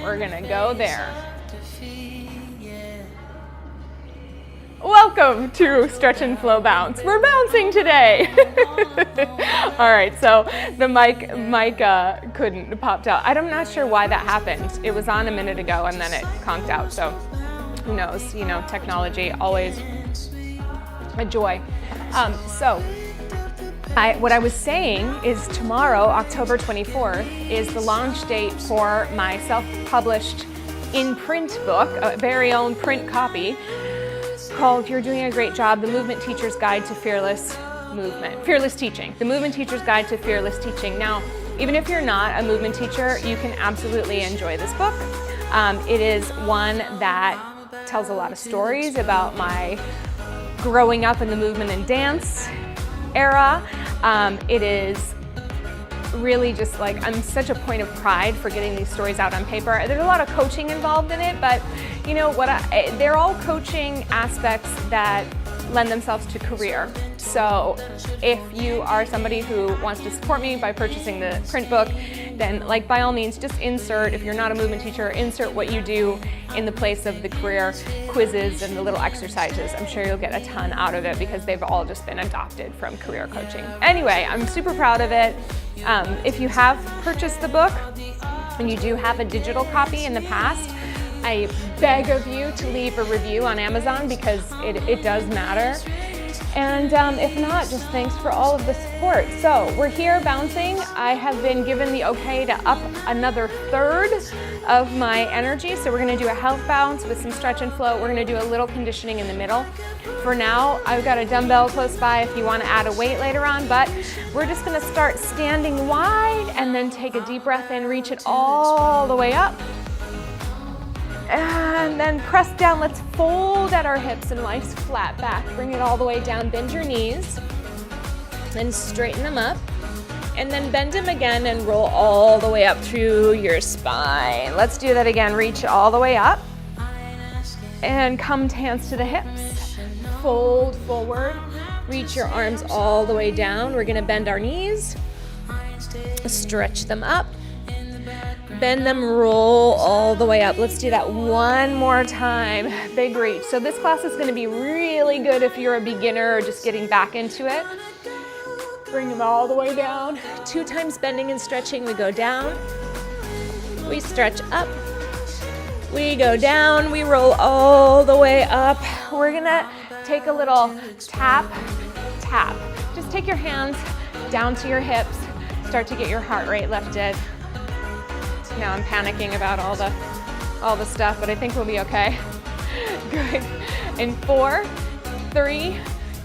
We're gonna go there. Welcome to Stretch and Flow Bounce. We're bouncing today. All right, so the mic couldn't popped out. I'm not sure why that happened. It was on a minute ago and then it conked out. So who knows? You know, technology always a joy. What I was saying is tomorrow, October 24th, is the launch date for my self-published in-print book, a very own print copy, called You're Doing a Great Job, The Movement Teacher's Guide to Fearless Teaching. The Movement Teacher's Guide to Fearless Teaching. Now, even if you're not a movement teacher, you can absolutely enjoy this book. It is one that tells a lot of stories about my growing up in the movement and dance era. It is really just like, I'm such a point of pride for getting these stories out on paper. There's a lot of coaching involved in it, but you know what, they're all coaching aspects that lend themselves to career. So if you are somebody who wants to support me by purchasing the print book, then like by all means just insert, if you're not a movement teacher, insert what you do in the place of the career quizzes and the little exercises. I'm sure you'll get a ton out of it because they've all just been adopted from career coaching. Anyway, I'm super proud of it. If you have purchased the book and you do have a digital copy in the past, I beg of you to leave a review on Amazon because it does matter. And if not, just thanks for all of the support. So we're here bouncing. I have been given the okay to up another third of my energy. So we're gonna do a health bounce with some stretch and flow. We're gonna do a little conditioning in the middle. For now, I've got a dumbbell close by if you wanna add a weight later on, but we're just gonna start standing wide and then take a deep breath in, reach it all the way up. And then press down. Let's fold at our hips and nice flat back. Bring it all the way down. Bend your knees and straighten them up. And then bend them again and roll all the way up through your spine. Let's do that again. Reach all the way up and come hands to the hips. Fold forward. Reach your arms all the way down. We're gonna bend our knees. Stretch them up. Bend them, roll all the way up. Let's do that one more time. Big reach. So this class is going to be really good if you're a beginner or just getting back into it. Bring them all the way down. 2 times bending and stretching. We go down. We stretch up. We go down. We roll all the way up. We're going to take a little tap, tap. Just take your hands down to your hips. Start to get your heart rate lifted. Now I'm panicking about all the stuff, but I think we'll be okay. Good. In 4, 3,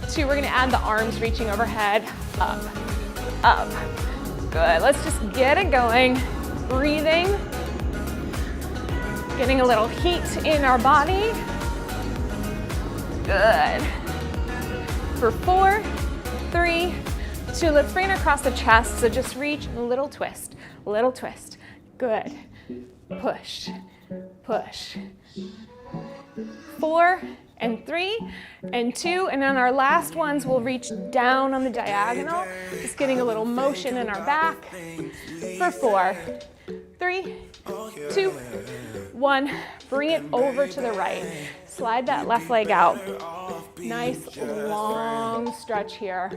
2, we're gonna add the arms reaching overhead, up, up. Good, let's just get it going. Breathing, getting a little heat in our body. Good. For 4, 3, 2, let's bring it across the chest, so just reach, a little twist, little twist. Good. Push, push. 4 and 3 and 2, and on our last ones, we'll reach down on the diagonal, just getting a little motion in our back. For 4, 3, 2, 1. Bring it over to the right. Slide that left leg out. Nice long stretch here.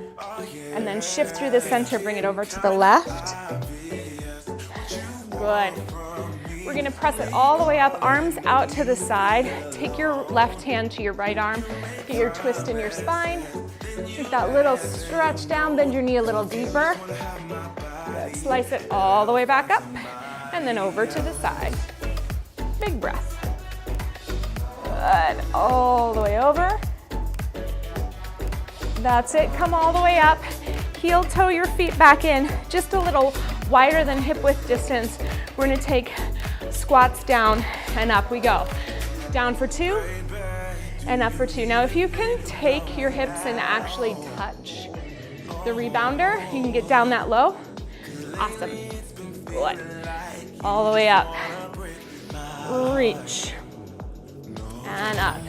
And then shift through the center, bring it over to the left. Good. We're gonna press it all the way up, arms out to the side. Take your left hand to your right arm. Get your twist in your spine. Take that little stretch down, bend your knee a little deeper. Good. Slice it all the way back up and then over to the side. Big breath. Good. All the way over. That's it. Come all the way up. Heel toe your feet back in, just a little wider than hip width distance. We're gonna take squats down and up we go. Down for 2 and up for 2. Now if you can take your hips and actually touch the rebounder, you can get down that low. Awesome. Good. All the way up. Reach. And up.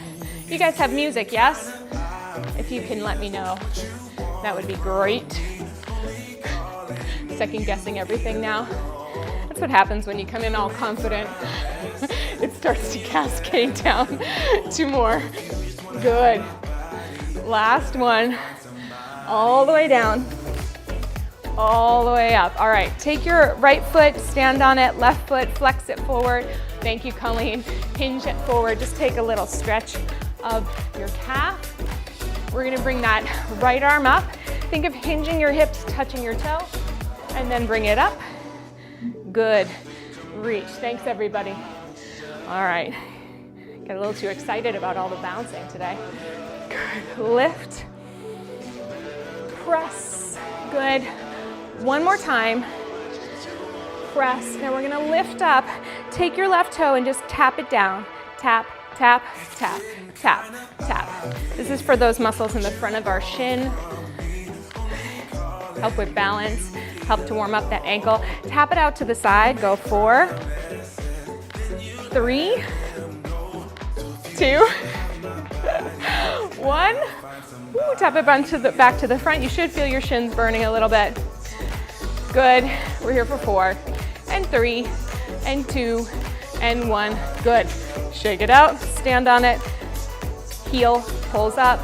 You guys have music, yes? If you can let me know, that would be great. Second guessing everything now. That's what happens when you come in all confident. It starts to cascade down. 2 more. Good. Last one. All the way down. All the way up. All right, take your right foot, stand on it, left foot, flex it forward. Thank you, Colleen. Hinge it forward. Just take a little stretch of your calf. We're gonna bring that right arm up. Think of hinging your hips, touching your toe, and then bring it up. Good. Reach. Thanks, everybody. All right. Got a little too excited about all the bouncing today. Good. Lift. Press. Good. One more time. Press. Now we're gonna lift up. Take your left toe and just tap it down. Tap, tap, tap, tap, tap. This is for those muscles in the front of our shin. Help with balance. Help to warm up that ankle. Tap it out to the side. Go 4, 3, 2, 1. Ooh, tap it back to the front. You should feel your shins burning a little bit. Good. We're here for 4, and 3, and 2, and 1. Good. Shake it out. Stand on it. Heel pulls up.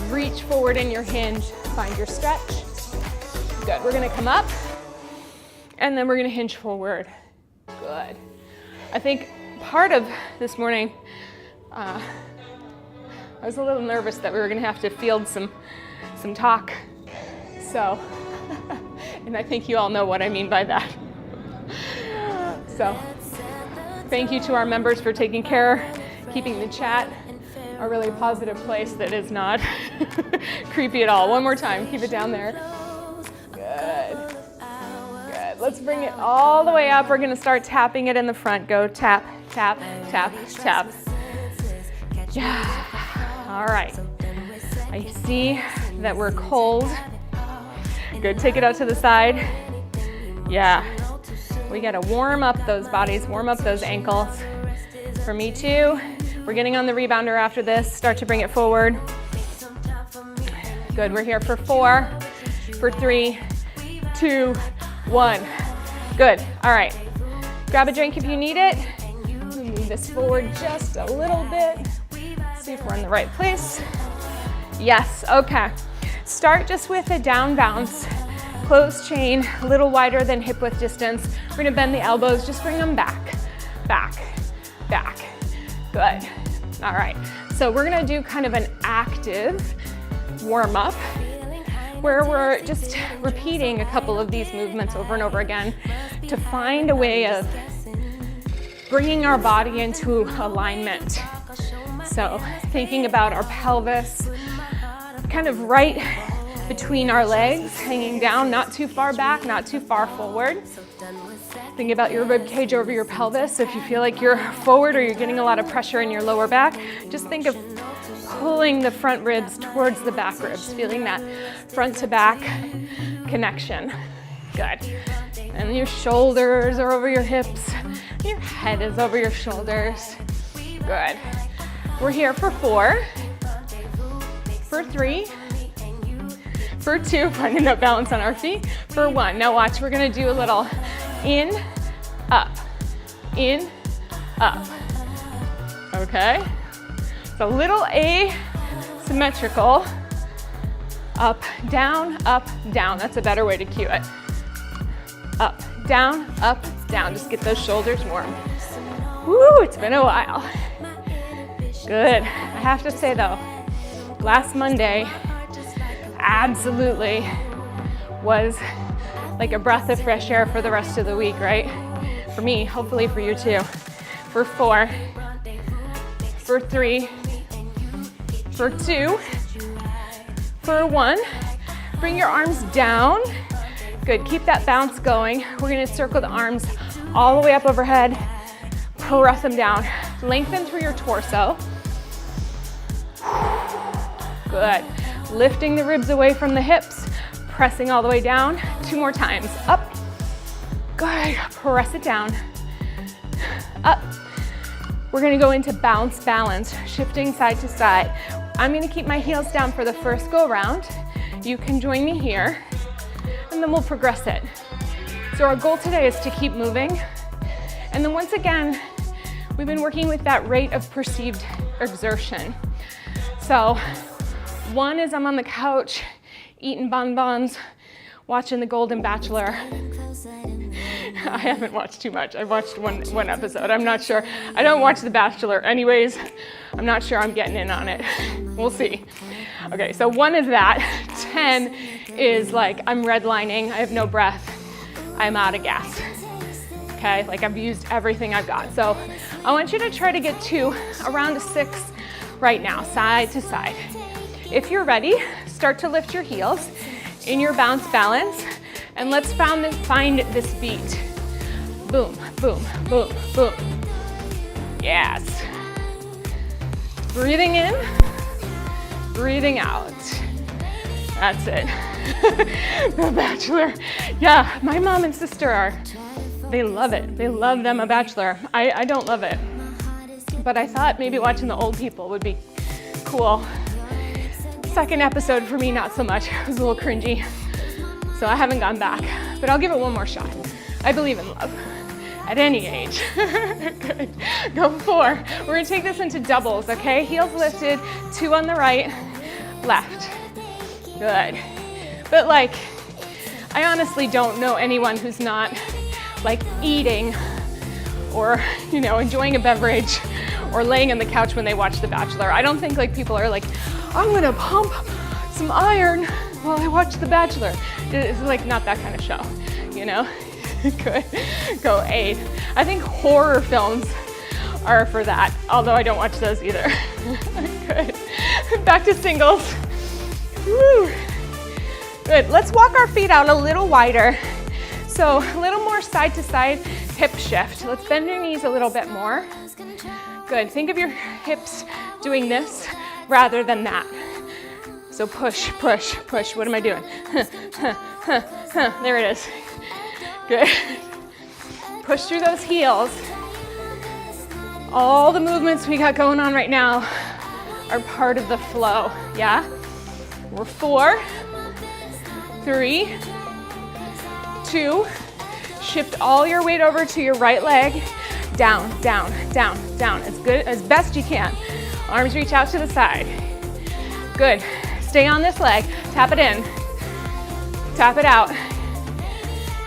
Reach forward in your hinge. Find your stretch. Good. We're going to come up, and then we're going to hinge forward. Good. I think part of this morning, I was a little nervous that we were going to have to field some talk. So, and I think you all know what I mean by that. So, thank you to our members for taking care, keeping the chat a really positive place that is not creepy at all. One more time. Keep it down there. Good. Good. Let's bring it all the way up. We're going to start tapping it in the front. Go tap, tap, tap, tap. Yeah. All right. I see that we're cold. Good. Take it out to the side. Yeah. We got to warm up those bodies, warm up those ankles. For me too. We're getting on the rebounder after this. Start to bring it forward. Good. We're here for 4, for 3, 2, 1. Good. All right. Grab a drink if you need it. Move this forward just a little bit. See if we're in the right place. Yes. Okay. Start just with a down bounce. Closed chain, a little wider than hip width distance. We're going to bend the elbows. Just bring them back, back, back. Good. All right. So we're going to do kind of an active warm up where we're just repeating a couple of these movements over and over again to find a way of bringing our body into alignment. So thinking about our pelvis kind of right between our legs, hanging down, not too far back, not too far forward. Think about your rib cage over your pelvis. So if you feel like you're forward or you're getting a lot of pressure in your lower back, just think of pulling the front ribs towards the back ribs, feeling that front to back connection. Good. And your shoulders are over your hips. Your head is over your shoulders. Good. We're here for 4, for 3, for 2, finding that balance on our feet, for 1. Now watch, we're gonna do a little in, up, okay? It's a little asymmetrical, up, down, that's a better way to cue it. Up, down, just get those shoulders warm. Woo, it's been a while. Good, I have to say though, last Monday, absolutely was like a breath of fresh air for the rest of the week, right? For me, hopefully for you too. For 4, for 3, for 2, for 1. Bring your arms down. Good, keep that bounce going. We're gonna circle the arms all the way up overhead. Press them down. Lengthen through your torso. Good. Lifting the ribs away from the hips, pressing all the way down. 2 more times. Up. Good. Press it down. Up. We're going to go into bounce balance, shifting side to side. I'm going to keep my heels down for the first go round. You can join me here, and then we'll progress it. So our goal today is to keep moving And then once again, we've been working with that rate of perceived exertion. So 1 is I'm on the couch, eating bonbons, watching The Golden Bachelor. I haven't watched too much. I've watched one episode. I'm not sure. I don't watch The Bachelor anyways. I'm not sure I'm getting in on it. We'll see. Okay, so 1 is that. 10 is like I'm redlining. I have no breath. I'm out of gas. Okay, like I've used everything I've got. So I want you to try to get to around a 6 right now, side to side. If you're ready, start to lift your heels in your bounce balance, and let's find this beat. Boom, boom, boom, boom. Yes. Breathing in, breathing out. That's it. The Bachelor. Yeah, my mom and sister they love it. They love them a Bachelor. I don't love it. But I thought maybe watching the old people would be cool. Second episode for me, not so much. It was a little cringy. So I haven't gone back, but I'll give it one more shot. I believe in love at any age. Good. Go 4. We're gonna take this into doubles, okay? Heels lifted, 2 on the right, left. Good. But like, I honestly don't know anyone who's not like eating or, you know, enjoying a beverage or laying on the couch when they watch The Bachelor. I don't think like people are like, I'm gonna pump some iron while I watch The Bachelor. It's like not that kind of show, you know? Good. Go 8. I think horror films are for that, although I don't watch those either. Good. Back to singles. Woo. Good. Let's walk our feet out a little wider. So a little more side to side hip shift. Let's bend your knees a little bit more. Good. Think of your hips doing this rather than that. So push, push, push. What am I doing? There it is. Good. Push through those heels. All the movements we got going on right now are part of the flow, yeah? We're 4, 3, 2. Shift all your weight over to your right leg. Down, down, down, down. As good, as best you can. Arms reach out to the side. Good. Stay on this leg. Tap it in. Tap it out.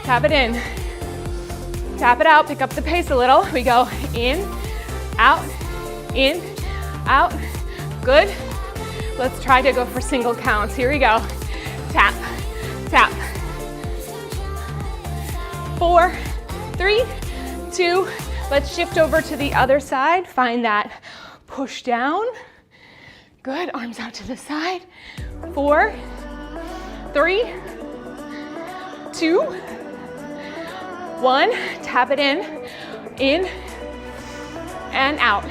Tap it in. Tap it out. Pick up the pace a little. We go in, out, good. Let's try to go for single counts. Here we go. Tap, tap. 4, 3, 2. Let's shift over to the other side. Find that push down. Good. Arms out to the side. 4, 3, 2, 1. Tap it in and out.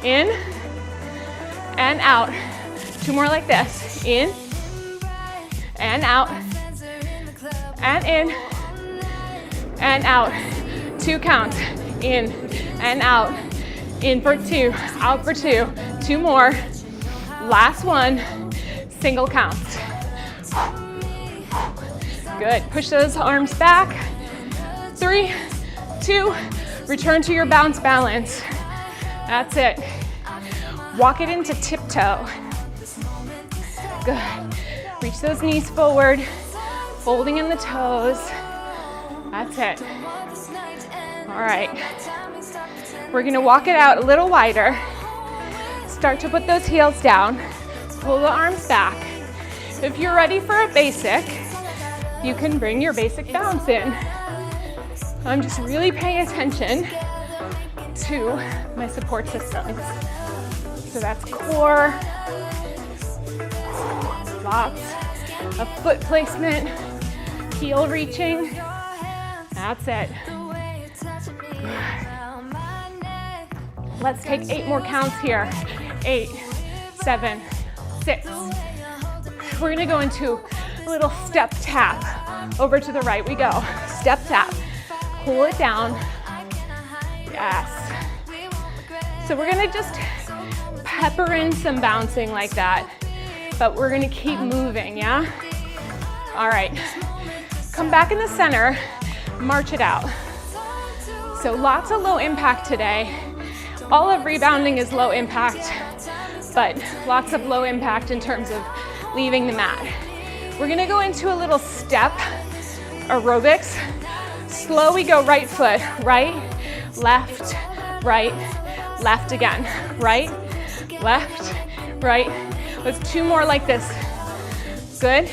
In and out. 2 more like this. In and out. And in and out. 2 counts. In and out. In for 2. Out for 2. 2 more. Last one. Single counts. Good. Push those arms back. 3, 2. Return to your bounce balance. That's it. Walk it into tiptoe. Good. Reach those knees forward. Folding in the toes. That's it. All right. We're gonna walk it out a little wider. Start to put those heels down. Pull the arms back. If you're ready for a basic, you can bring your basic bounce in. I'm just really paying attention to my support systems. So that's core, lots of foot placement, heel reaching. That's it. Let's take 8 more counts here. 8, 7, 6. We're gonna go into a little step tap. Over to the right we go. Step tap. Pull it down. Yes. So we're gonna just pepper in some bouncing like that, but we're gonna keep moving, yeah? All right. Come back in the center, march it out. So lots of low impact today. All of rebounding is low impact, but lots of low impact in terms of leaving the mat. We're gonna go into a little step aerobics. Slow, we go right foot, right, left, again, right, left, right. Let's 2 more like this. Good.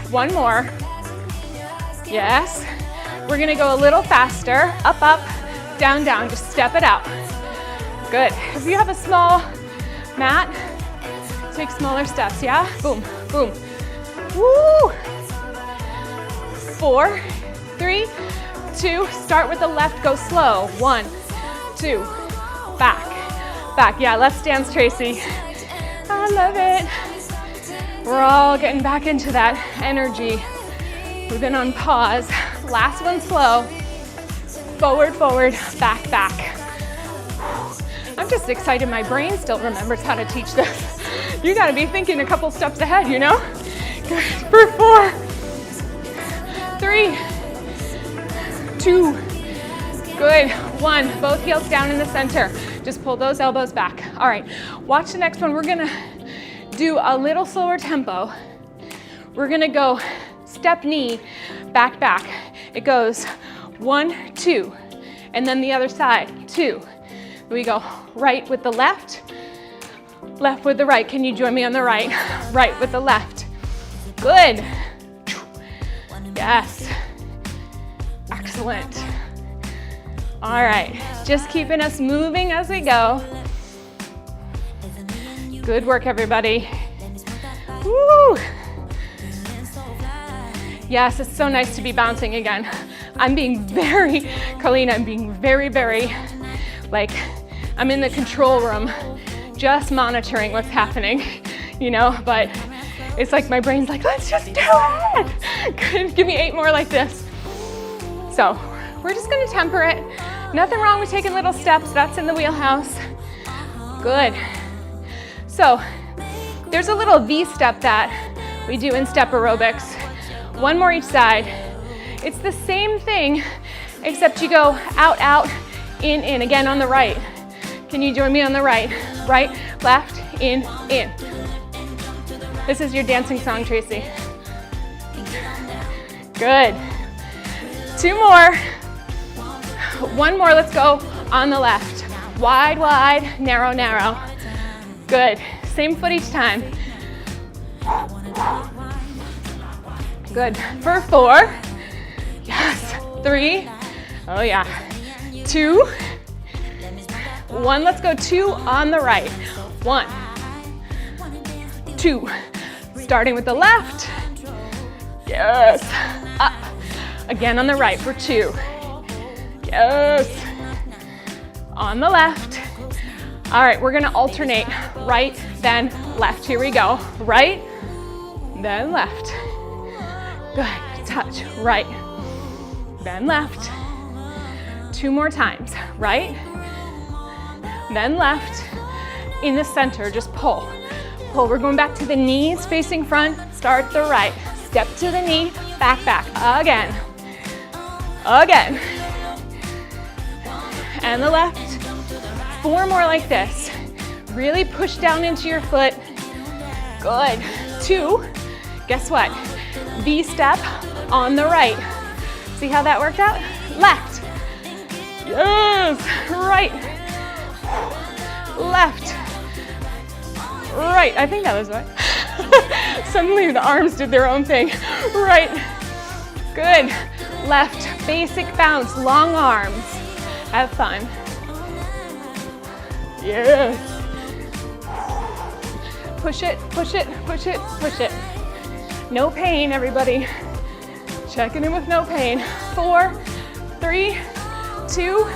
1 more. Yes. We're gonna go a little faster. Up, up, down, down. Just step it out. Good. If you have a small mat, take smaller steps, yeah? Boom, boom. Woo! 4, 3, 2. Start with the left, go slow. 1, 2, back, back. Yeah, let's dance, Tracy. I love it. We're all getting back into that energy. We've been on pause. Last one slow. Forward, forward, back, back. I'm just excited my brain still remembers how to teach this. You gotta be thinking a couple steps ahead, you know? Good. For 4, 3, 2, good. 1, both heels down in the center. Just pull those elbows back. All right, watch the next one. We're gonna do a little slower tempo. We're gonna go step knee, back, back. It goes 1, 2, and then the other side, 2. We go right with the left with the right. Can you join me on the right? Right with the left. Good. Yes. Excellent. All right, just keeping us moving as we go. Good work, everybody. Woo! Yes, it's so nice to be bouncing again. I'm being very, Colleen, I'm being very, like, I'm in the control room, just monitoring what's happening, you know, but it's like my brain's like, let's just do it. Good, give me 8 more like this. So we're just gonna temper it. Nothing wrong with taking little steps, that's in the wheelhouse. Good. So there's a little V step that we do in step aerobics. 1 more each side. It's the same thing, except you go out, out, in, again on the right. Can you join me on the right? Right, left, in. This is your dancing song, Tracy. Good. 2 more. 1 more, let's go on the left. Wide, wide, narrow, narrow. Good, same foot each time. Good, for 4. Yes, 3. Oh yeah. 2. 1, let's go 2 on the right. 1, 2. Starting with the left. Yes, up. Again on the right for 2. Yes. On the left. All right, we're gonna alternate right, then left. Here we go. Right, then left. Good, touch, right, then left. 2 more times. Right, then left. In the center, just pull. Pull, we're going back to the knees facing front. Start the right. Step to the knee, back, back. Again. Again. And the left. 4 more like this. Really push down into your foot. Good. 2. Guess what? V step on the right. See how that worked out? Left. Yes. Right. Left. Right. I think that was right. Suddenly the arms did their own thing. Right. Good. Left. Basic bounce. Long arms. Have fun. Yes. Push it, push it, push it, push it. No pain, everybody. Checking in with no pain. 4, 3, 2,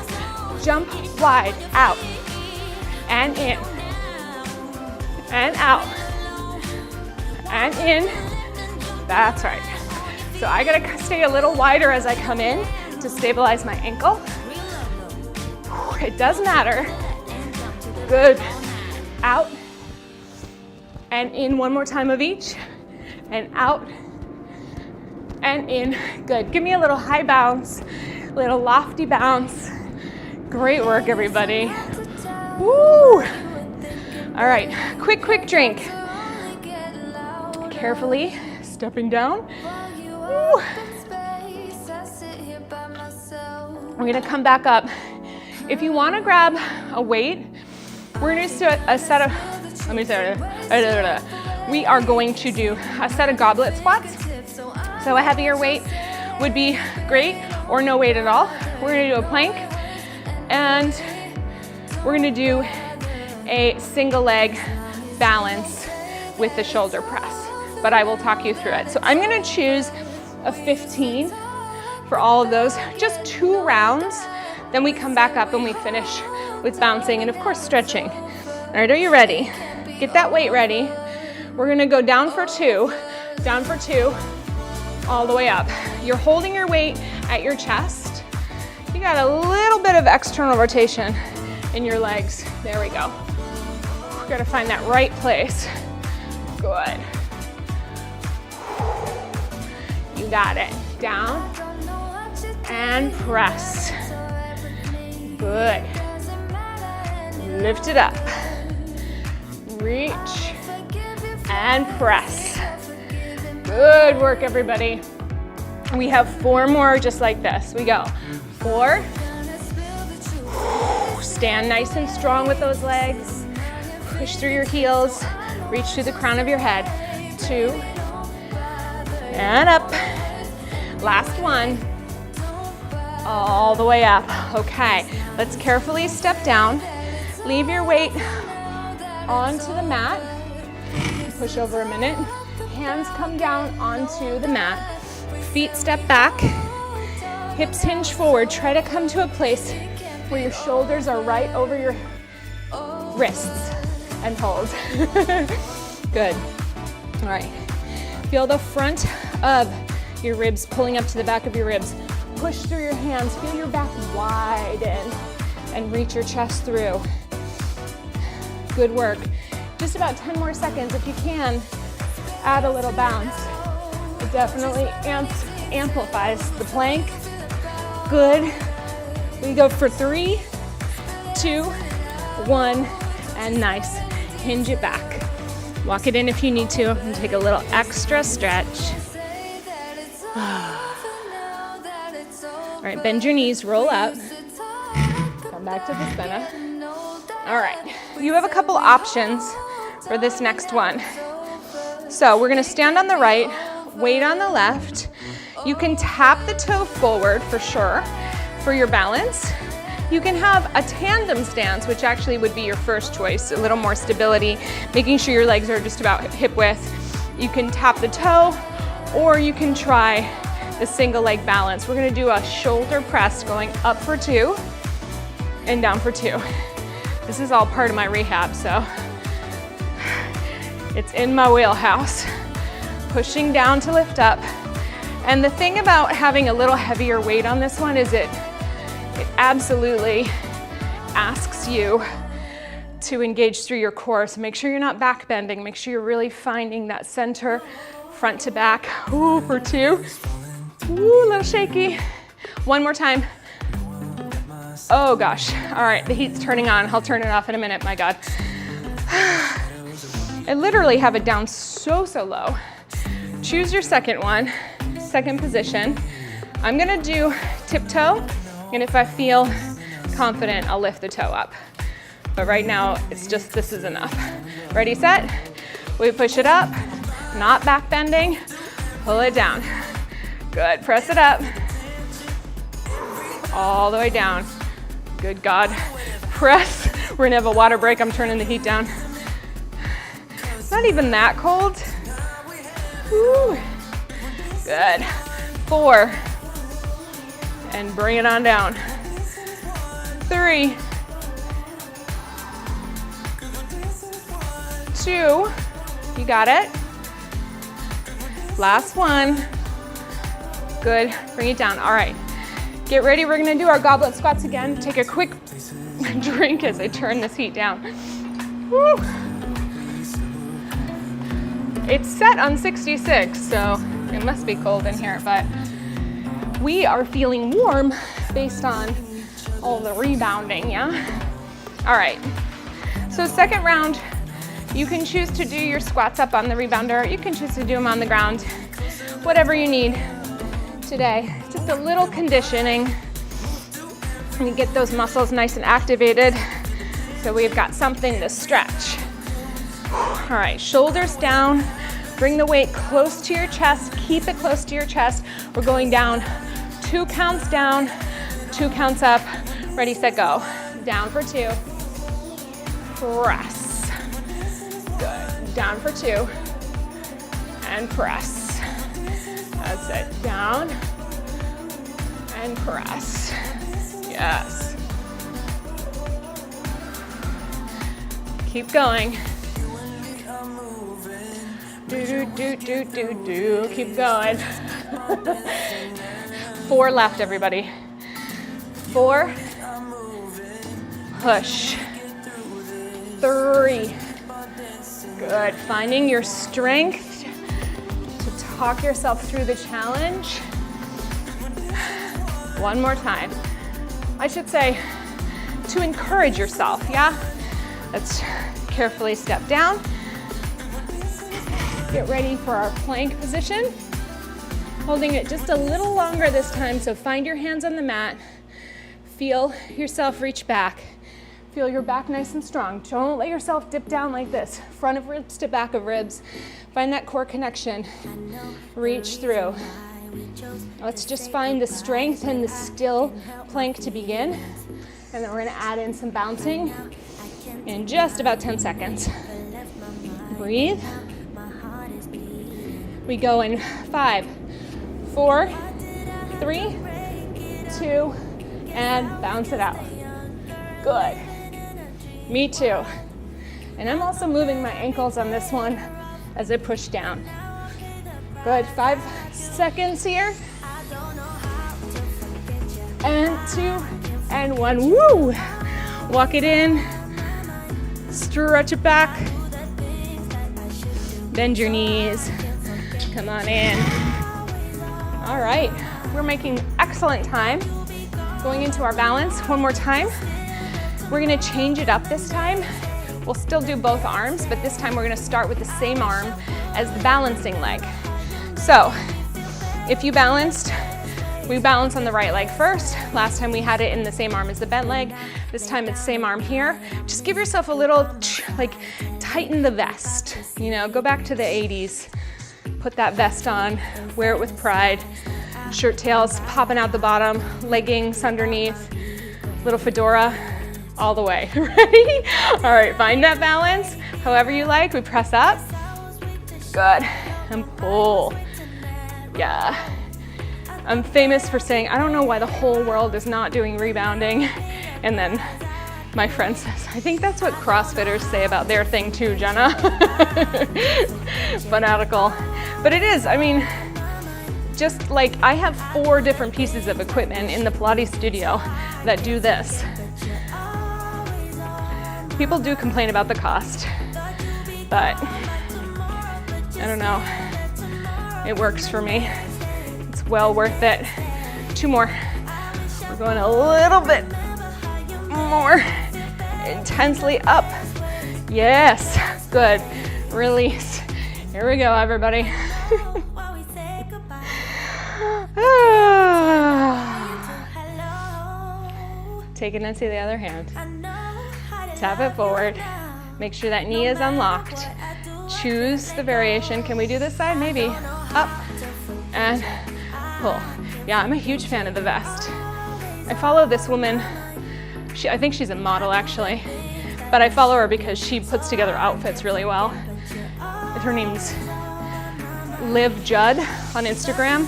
jump wide, out, and in, and out, and in. That's right. So I gotta stay a little wider as I come in to stabilize my ankle. It does matter. Good. Out and in. 1 more time of each. And out and in. Good. Give me a little high bounce. Little lofty bounce. Great work, everybody. Woo! All right, quick drink. Carefully stepping down. Woo. We're gonna come back up. If you wanna grab a weight, we're gonna do a set of, we are going to do a set of goblet squats. So a heavier weight would be great, or no weight at all. We're gonna do a plank, and we're gonna do a single leg balance with the shoulder press, but I will talk you through it. So I'm gonna choose a 15 for all of those, just 2 rounds. Then we come back up and we finish with bouncing and of course stretching. All right, are you ready? Get that weight ready. We're gonna go down for 2, all the way up. You're holding your weight at your chest. You got a little bit of external rotation in your legs. There we go. We've gotta find that right place. Good. You got it. Down and press. Good. Lift it up. Reach and press. Good work, everybody. We have 4 more just like this. We go. 4. Stand nice and strong with those legs. Push through your heels. Reach through the crown of your head. 2. And up. Last one. All the way up. Okay, let's carefully step down. Leave your weight onto the mat. Push over a minute. Hands come down onto the mat. Feet step back. Hips hinge forward. Try to come to a place where your shoulders are right over your wrists and hold. Good. All right. Feel the front of your ribs pulling up to the back of your ribs. Push through your hands. Feel your back widen and reach your chest through. Good work. Just about 10 more seconds. If you can, add a little bounce. It definitely amplifies the plank. Good. We go for 3, 2, 1, and nice. Hinge it back. Walk it in if you need to, and take a little extra stretch. All right, bend your knees, roll up. Come back to the center. All right, you have a couple options for this next one. So we're gonna stand on the right, weight on the left. You can tap the toe forward for sure for your balance. You can have a tandem stance, which actually would be your first choice, a little more stability, making sure your legs are just about hip width. You can tap the toe, or you can try the single leg balance. We're gonna do a shoulder press going up for 2 and down for 2. This is all part of my rehab, so it's in my wheelhouse. Pushing down to lift up. And the thing about having a little heavier weight on this one is it absolutely asks you to engage through your core. So make sure you're not back bending. Make sure you're really finding that center, front to back. Ooh, for 2. Ooh, a little shaky. One more time. Oh gosh. All right, the heat's turning on. I'll turn it off in a minute, my God. I literally have it down so low. Choose your second one, second position. I'm gonna do tiptoe, and if I feel confident, I'll lift the toe up. But right now, it's just, this is enough. Ready, set? We push it up, not back bending, pull it down. Good, press it up. All the way down. Good God, press. We're gonna have a water break. I'm turning the heat down. It's not even that cold. Woo. Good. 4. And bring it on down. 3. 2. You got it. Last one. Good. Bring it down. All right. Get ready. We're going to do our goblet squats again. Take a quick drink as I turn this heat down. Woo. It's set on 66, so it must be cold in here, but we are feeling warm based on all the rebounding, yeah? All right, so second round, you can choose to do your squats up on the rebounder. You can choose to do them on the ground, whatever you need today. Just a little conditioning. And get those muscles nice and activated so we've got something to stretch. All right, shoulders down. Bring the weight close to your chest. Keep it close to your chest. We're going down. 2 counts down, 2 counts up. Ready, set, go. Down for 2. Press. Good. Down for 2. And press. That's it. Down and press. Yes. Keep going. Do. Keep going. 4 left, everybody. 4. Push. 3. Good. Finding your strength to talk yourself through the challenge. 1 more time. I should say to encourage yourself, yeah? Let's carefully step down. Get ready for our plank position. Holding it just a little longer this time, so find your hands on the mat. Feel yourself reach back. Feel your back nice and strong. Don't let yourself dip down like this. Front of ribs to back of ribs. Find that core connection. Reach through. Let's just find the strength and the still plank to begin. And then we're gonna add in some bouncing in just about 10 seconds. Breathe. We go in 5, 4, 3, 2, and bounce it out. Good. Me too. And I'm also moving my ankles on this one as I push down. Good, 5 seconds here. And 2, and 1, woo! Walk it in, stretch it back, bend your knees, come on in. All right, we're making excellent time. Going into our balance, 1 more time. We're gonna change it up this time. We'll still do both arms, but this time we're gonna start with the same arm as the balancing leg. So, if you balanced, we balance on the right leg first. Last time we had it in the same arm as the bent leg. This time it's same arm here. Just give yourself a little, like, tighten the vest. You know, go back to the 80s. Put that vest on, wear it with pride. Shirt tails popping out the bottom, leggings underneath, little fedora, all the way. Ready? All right, find that balance. However you like, we press up. Good, and pull. Yeah. I'm famous for saying, I don't know why the whole world is not doing rebounding. And then my friend says, I think that's what CrossFitters say about their thing too, Jenna. Fanatical. But it is, I mean, just like I have 4 different pieces of equipment in the Pilates studio that do this. People do complain about the cost, but I don't know, it works for me. It's well worth it. 2 more. We're going a little bit more intensely up. Yes, good. Release. Here we go, everybody. Take it into the other hand. Tap it forward. Make sure that knee is unlocked. Choose the variation. Can we do this side? Maybe. Up and pull. Yeah, I'm a huge fan of the vest. I follow this woman. I think she's a model actually, but I follow her because she puts together outfits really well. Her name's Liv Judd on Instagram.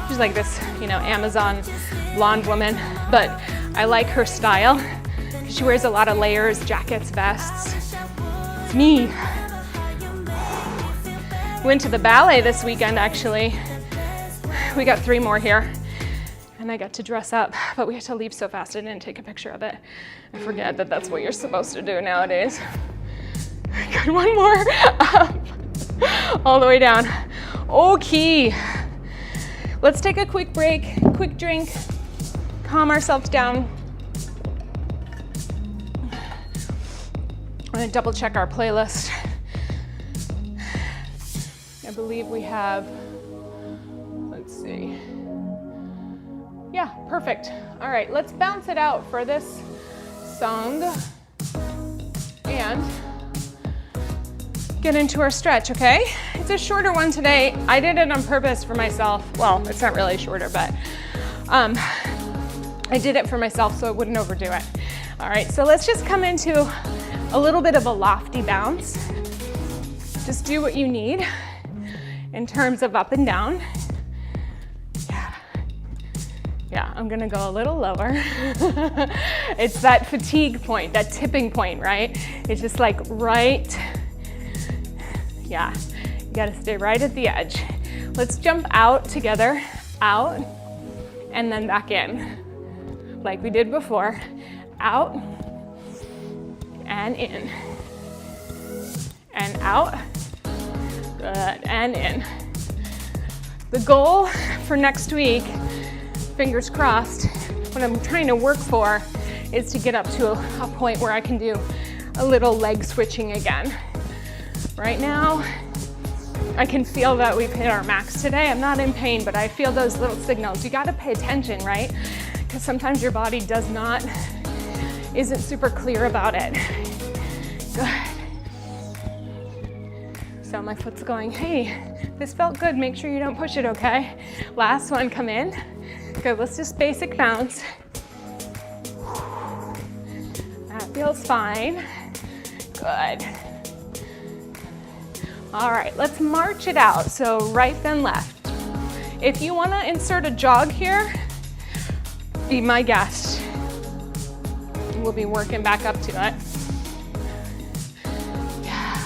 She's like this, you know, Amazon blonde woman, but I like her style. She wears a lot of layers, jackets, vests. It's me. Went to the ballet this weekend, actually. We got 3 more here. And I got to dress up, but we had to leave so fast I didn't take a picture of it. I forget that that's what you're supposed to do nowadays. Good, 1 more. Up. All the way down. Okay. Let's take a quick break, quick drink. calm ourselves down. I'm gonna double check our playlist. I believe we have, let's see. Yeah, perfect. All right, let's bounce it out for this song and get into our stretch, okay? It's a shorter one today. I did it on purpose for myself. Well, it's not really shorter, but I did it for myself so I wouldn't overdo it. All right, so let's just come into a little bit of a lofty bounce. Just do what you need in terms of up and down. Yeah, I'm gonna go a little lower. It's that fatigue point, that tipping point, right? It's just like right, yeah, you gotta stay right at the edge. Let's jump out together, out, and then back in, like we did before. Out, and in, and out, good, and in. The goal for next week, fingers crossed, what I'm trying to work for is to get up to a point where I can do a little leg switching again. Right now, I can feel that we've hit our max today. I'm not in pain, but I feel those little signals. You gotta pay attention, right? Because sometimes your body isn't super clear about it. Good. So my foot's going, hey, this felt good. Make sure you don't push it, okay? Last one, come in. Good, let's just basic bounce. That feels fine. Good. All right, let's march it out. So right then left. If you wanna insert a jog here, be my guest. We'll be working back up to it. Yeah.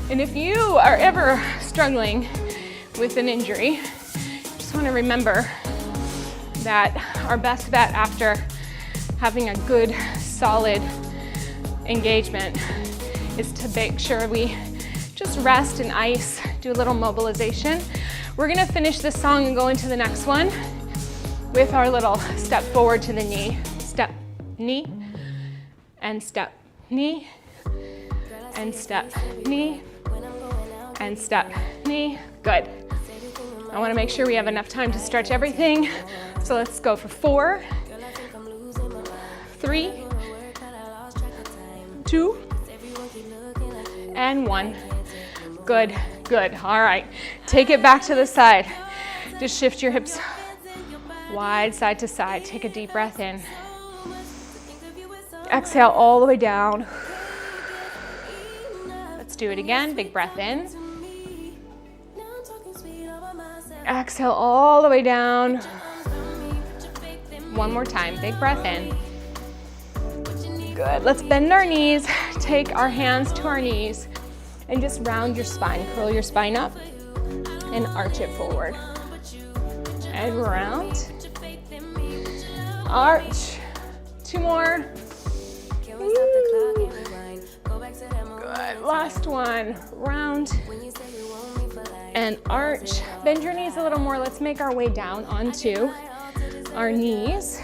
And if you are ever struggling with an injury, just want to remember that our best bet after having a good, solid engagement is to make sure we just rest and ice, do a little mobilization. We're gonna finish this song and go into the next one with our little step forward to the knee, step, knee, and step, knee, and step, knee, and step, knee. Good. I want to make sure we have enough time to stretch everything. So let's go for 4, 3, 2, and 1. Good, good. All right. Take it back to the side. Just shift your hips wide, side to side. Take a deep breath in. Exhale all the way down. Let's do it again. Big breath in. Exhale all the way down. One more time. Big breath in. Good. Let's bend our knees. Take our hands to our knees and just round your spine. Curl your spine up and arch it forward. And round. Arch. 2 more. Woo. Good. Last one. Round and arch. Bend your knees a little more. Let's make our way down onto our knees.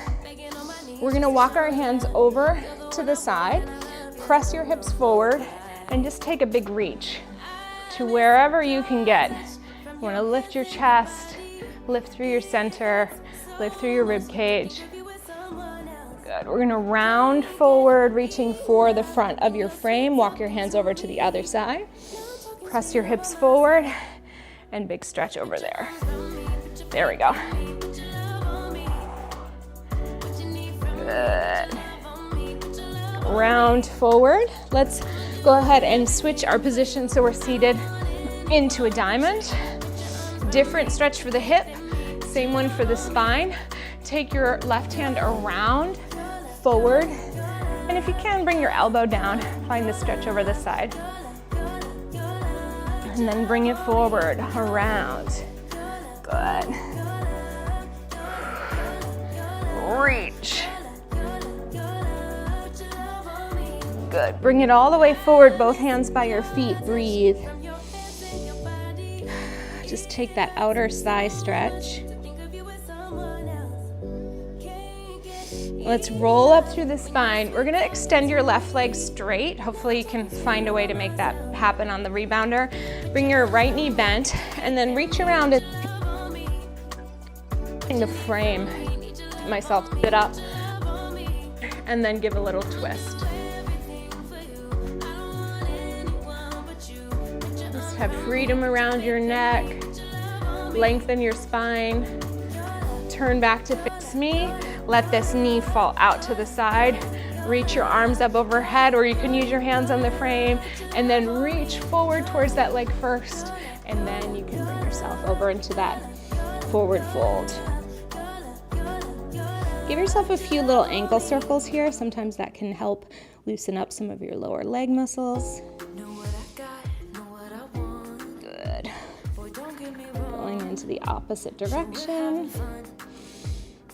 We're gonna walk our hands over to the side. Press your hips forward and just take a big reach to wherever you can get. You wanna lift your chest, lift through your center, lift through your rib cage. Good. We're gonna round forward, reaching for the front of your frame. Walk your hands over to the other side. Press your hips forward and big stretch over there. There we go. Good. Round forward. Let's go ahead and switch our position so we're seated into a diamond. Different stretch for the hip, same one for the spine. Take your left hand around, forward, and if you can, bring your elbow down. Find the stretch over the side. And then bring it forward, around. Good. Reach. Good. Bring it all the way forward, both hands by your feet. Breathe. Just take that outer thigh stretch. Let's roll up through the spine. We're gonna extend your left leg straight. Hopefully you can find a way to make that happen on the rebounder. Bring your right knee bent and then reach around and in the frame myself sit up and then give a little twist. Just have freedom around your neck, lengthen your spine, turn back to face me. Let this knee fall out to the side. Reach your arms up overhead, or you can use your hands on the frame, and then reach forward towards that leg first, and then you can bring yourself over into that forward fold. Give yourself a few little ankle circles here. Sometimes that can help loosen up some of your lower leg muscles. Good. Going into the opposite direction.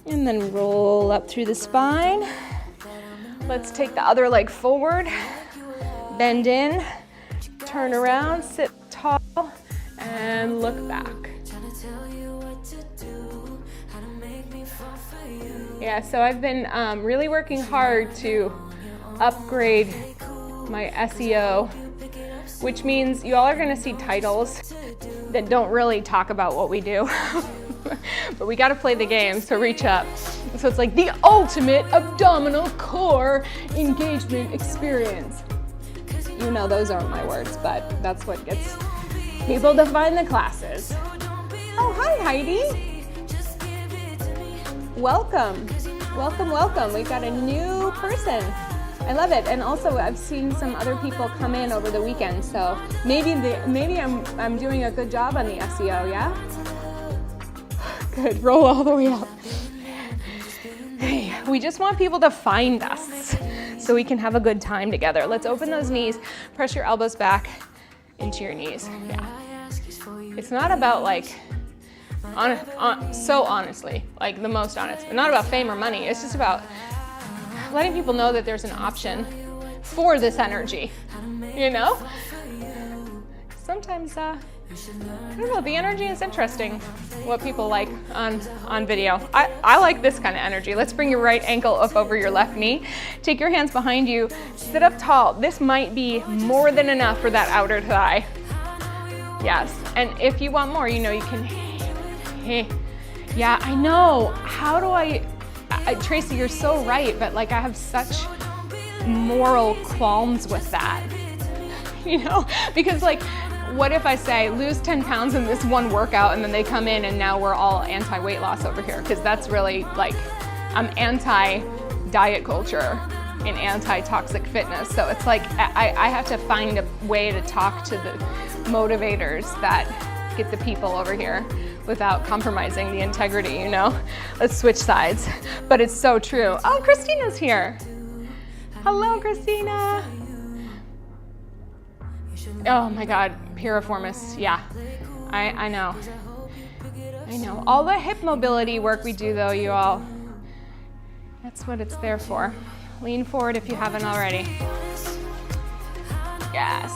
And then roll up through the spine. Let's take the other leg forward. Bend in, turn around, sit tall, and look back. Yeah, so I've been really working hard to upgrade my SEO, which means you all are gonna see titles that don't really talk about what we do. But we gotta play the game, so reach up. So it's like the ultimate abdominal core engagement experience. You know those aren't my words, but that's what gets people to find the classes. Oh, hi Heidi. Welcome, welcome, welcome. We've got a new person. I love it. And also I've seen some other people come in over the weekend, so maybe I'm doing a good job on the SEO, yeah? Good, roll all the way up. Hey, we just want people to find us so we can have a good time together. Let's open those knees, press your elbows back into your knees. Yeah. It's not about like, so honestly, like the most honest, but not about fame or money. It's just about letting people know that there's an option for this energy, you know? Sometimes, I don't know, the energy is interesting, what people like on video. I like this kind of energy. Let's bring your right ankle up over your left knee. Take your hands behind you, sit up tall. This might be more than enough for that outer thigh. Yes, and if you want more, you know, you can, yeah, I know. How do I Tracy, you're so right, but like I have such moral qualms with that, you know, because like, what if I say lose 10 pounds in this one workout and then they come in and now we're all anti-weight loss over here? Because that's really like, I'm anti-diet culture and anti-toxic fitness. So it's like, I have to find a way to talk to the motivators that get the people over here without compromising the integrity, you know? Let's switch sides. But it's so true. Oh, Christina's here. Hello, Christina. Oh my God, piriformis, yeah. I know. I know. All the hip mobility work we do though, you all, that's what it's there for. Lean forward if you haven't already. Yes.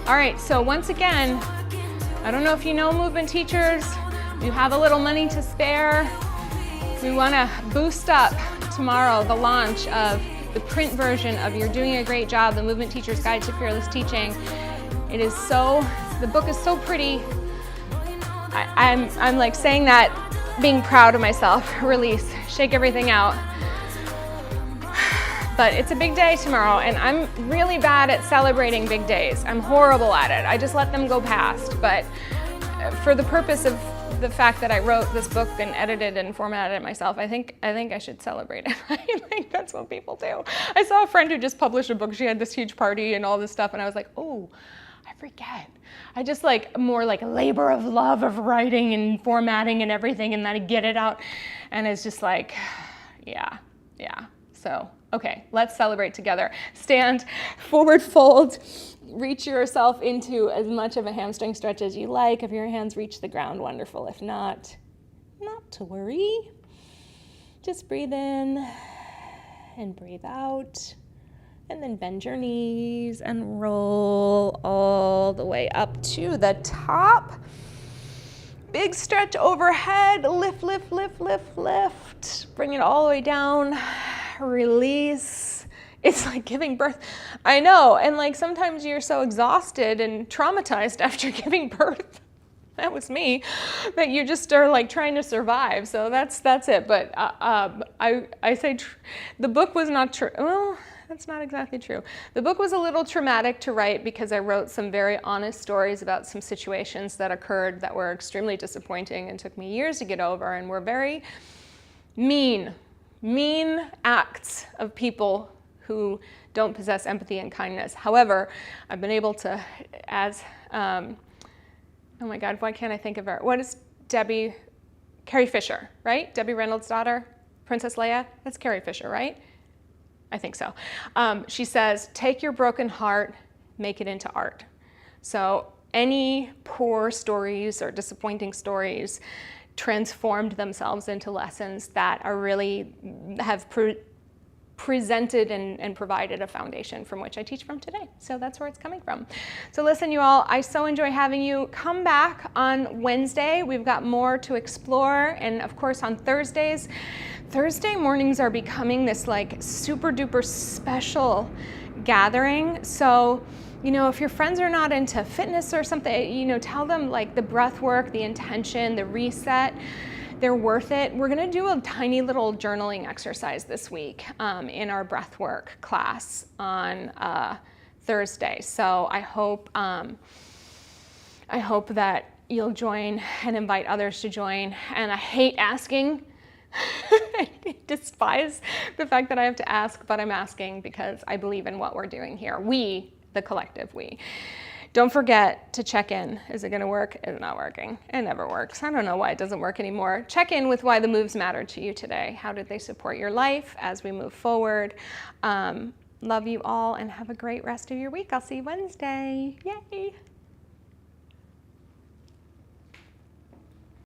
All right, so once again, I don't know if you know movement teachers, you have a little money to spare. We wanna boost up tomorrow the launch of the print version of You're Doing a Great Job, the Movement Teacher's Guide to Fearless Teaching. It is so, the book is so pretty. I'm like saying that, being proud of myself. Release, shake everything out. But it's a big day tomorrow, and I'm really bad at celebrating big days. I'm horrible at it. I just let them go past. But for the purpose of the fact that I wrote this book and edited and formatted it myself, I think I should celebrate it. I think that's what people do. I saw a friend who just published a book. She had this huge party and all this stuff, and I was like, oh, I forget. I just like more like a labor of love of writing and formatting and everything, and then I get it out, and it's just like, yeah. So, okay, let's celebrate together. Stand, forward fold, reach yourself into as much of a hamstring stretch as you like. If your hands reach the ground, wonderful. If not to worry. Just breathe in and breathe out. And then bend your knees and roll all the way up to the top. big stretch overhead, lift, lift, lift, lift, lift. Bring it all the way down, release. It's like giving birth. I know, and like sometimes you're so exhausted and traumatized after giving birth. That was me, that you just are like trying to survive. So that's it. But I say the book was not true. Well, that's not exactly true. The book was a little traumatic to write because I wrote some very honest stories about some situations that occurred that were extremely disappointing and took me years to get over, and were very mean acts of people who don't possess empathy and kindness. However, I've been able to, as oh my God, why can't I think of her? What is Carrie Fisher, right? Debbie Reynolds' daughter, Princess Leia? That's Carrie Fisher, right? I think so. She says, take your broken heart, make it into art. So any poor stories or disappointing stories transformed themselves into lessons that are really have presented and provided a foundation from which I teach from today. So that's where it's coming from. So listen, you all, I so enjoy having you. Come back on Wednesday. We've got more to explore. And of course on Thursday mornings are becoming this like super duper special gathering. So, you know, if your friends are not into fitness or something, you know, tell them like the breath work, the intention, the reset, they're worth it. We're gonna do a tiny little journaling exercise this week in our breathwork class on Thursday. So I hope that you'll join and invite others to join. And I hate asking. I despise the fact that I have to ask, but I'm asking because I believe in what we're doing here. We, the collective we. Don't forget to check in. Is it gonna work? It's not working. It never works. I don't know why it doesn't work anymore. Check in with why the moves matter to you today. How did they support your life as we move forward? Love you all and have a great rest of your week. I'll see you Wednesday. Yay.